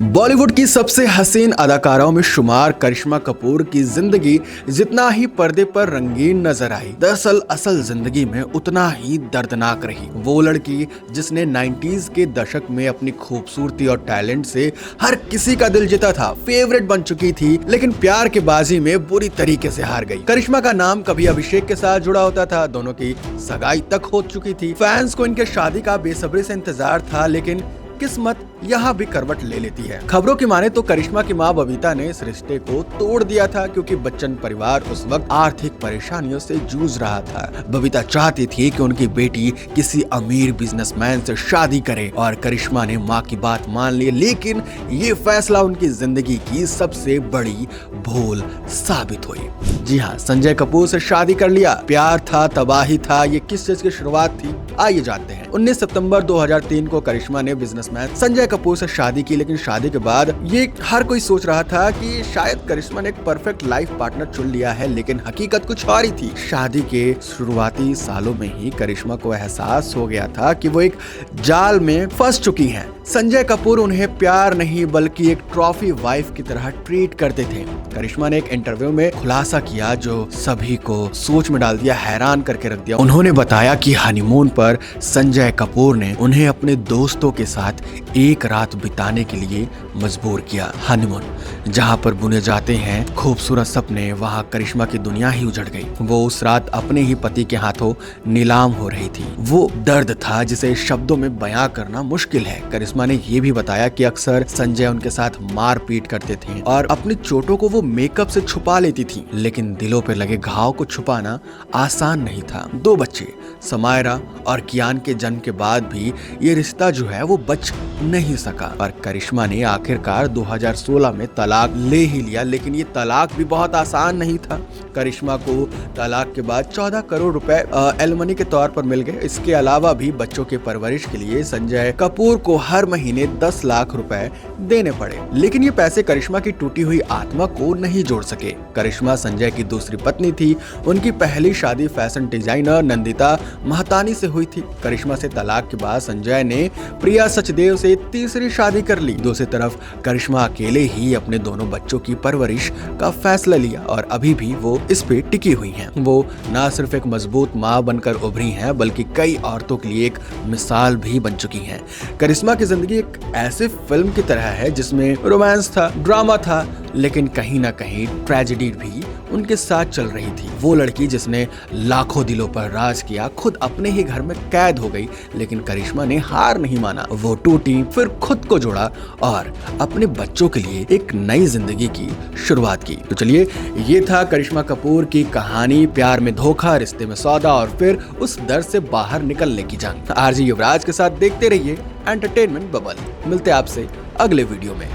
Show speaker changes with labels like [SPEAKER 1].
[SPEAKER 1] बॉलीवुड की सबसे हसीन अदाकाराओं में शुमार करिश्मा कपूर की जिंदगी जितना ही पर्दे पर रंगीन नजर आई, दरअसल असल जिंदगी में उतना ही दर्दनाक रही। वो लड़की जिसने 90s के दशक में अपनी खूबसूरती और टैलेंट से हर किसी का दिल जीता था, फेवरेट बन चुकी थी, लेकिन प्यार के बाजी में बुरी तरीके से हार गई। करिश्मा का नाम कभी अभिषेक के साथ जुड़ा होता था, दोनों की सगाई तक हो चुकी थी। फैंस को इनके शादी का बेसब्री से इंतजार था, लेकिन किस्मत यहाँ भी करवट ले लेती है। खबरों की माने तो करिश्मा की मां बबीता ने इस रिश्ते को तोड़ दिया था, क्योंकि बच्चन परिवार उस वक्त आर्थिक परेशानियों से जूझ रहा था। बबीता चाहती थी कि उनकी बेटी किसी अमीर बिजनेसमैन से शादी करे और करिश्मा ने मां की बात मान ली, लेकिन ये फैसला उनकी जिंदगी की सबसे बड़ी भूल साबित हुई। जी हाँ, संजय कपूर से शादी कर लिया। प्यार था, तबाही था, ये किस चीज की शुरुआत थी, आइए जानते हैं। 19 सितंबर 2003 को करिश्मा ने बिजनेसमैन संजय कपूर से शादी की, लेकिन शादी के बाद ये हर कोई सोच रहा था कि शायद करिश्मा ने एक परफेक्ट लाइफ पार्टनर चुन लिया है, लेकिन हकीकत कुछ और ही थी। शादी के शुरुआती सालों में ही करिश्मा को एहसास हो गया था कि वो एक जाल में फंस चुकी हैं। संजय कपूर उन्हें प्यार नहीं बल्कि एक ट्रॉफी वाइफ की तरह ट्रीट करते थे। करिश्मा ने एक इंटरव्यू में खुलासा किया जो सभी को सोच में डाल दिया, हैरान करके रख दिया। उन्होंने बताया कि हनीमून पर संजय कपूर ने उन्हें अपने दोस्तों के साथ एक रात बिताने के लिए मजबूर किया। हनीमून जहां पर बुने जाते हैं खूबसूरत सपने, वहां करिश्मा की दुनिया ही उजड़ गई। वो उस रात अपने ही पति के हाथों नीलाम हो रही थी। वो दर्द था जिसे शब्दों में बयां करना मुश्किल है। करिश्मा ने ये भी बताया कि अक्सर संजय उनके साथ मारपीट करते थे और अपनी चोटों को वो मेकअप से छुपा लेती थी, लेकिन दिलों पे लगे घाव को छुपाना आसान नहीं था। 2 बच्चे समायरा और कियान के जन्म के बाद भी ये रिश्ता जो है वो बच नहीं सका और करिश्मा ने आखिरकार 2016 में तलाक ले ही लिया, लेकिन ये तलाक भी बहुत आसान नहीं था। करिश्मा को तलाक के बाद 14 करोड़ रुपए एलिमनी के तौर पर मिल गए। इसके अलावा भी बच्चों के परवरिश के लिए संजय कपूर को हर महीने 10 लाख रुपए देने पड़े, लेकिन ये पैसे करिश्मा की टूटी हुई आत्मा को नहीं जोड़ सके। करिश्मा संजय की दूसरी पत्नी थी। उनकी पहली शादी फैशन डिजाइनर नंदिता महतानी से हुई थी। करिश्मा से तलाक के बाद संजय ने प्रिया सचदेव से तीसरी शादी कर ली। दूसरी तरफ करिश्मा अकेले ही अपने दोनों बच्चों की परवरिश का फैसला लिया और अभी भी वो इस पे टिकी हुई हैं। वो ना सिर्फ एक मजबूत माँ बनकर उभरी हैं, बल्कि कई औरतों के लिए एक मिसाल भी बन चुकी हैं। करिश्मा की जिंदगी एक ऐसे फिल्म की तरह है जिसमें रोमांस था, ड्रामा था, लेकिन कहीं ना कहीं ट्रेजेडी भी उनके साथ चल रही थी। वो लड़की जिसने लाखों दिलों पर राज किया, खुद अपने ही घर में कैद हो गई, लेकिन करिश्मा ने हार नहीं माना। वो टूटी, फिर खुद को जोड़ा और अपने बच्चों के लिए एक नई जिंदगी की शुरुआत की। तो चलिए, ये था करिश्मा कपूर की कहानी, प्यार में धोखा, रिश्ते में सौदा और फिर उस दर्द से बाहर निकलने की जंग। आरजे युवराज के साथ देखते रहिए एंटरटेनमेंट बबल। मिलते आपसे अगले वीडियो में।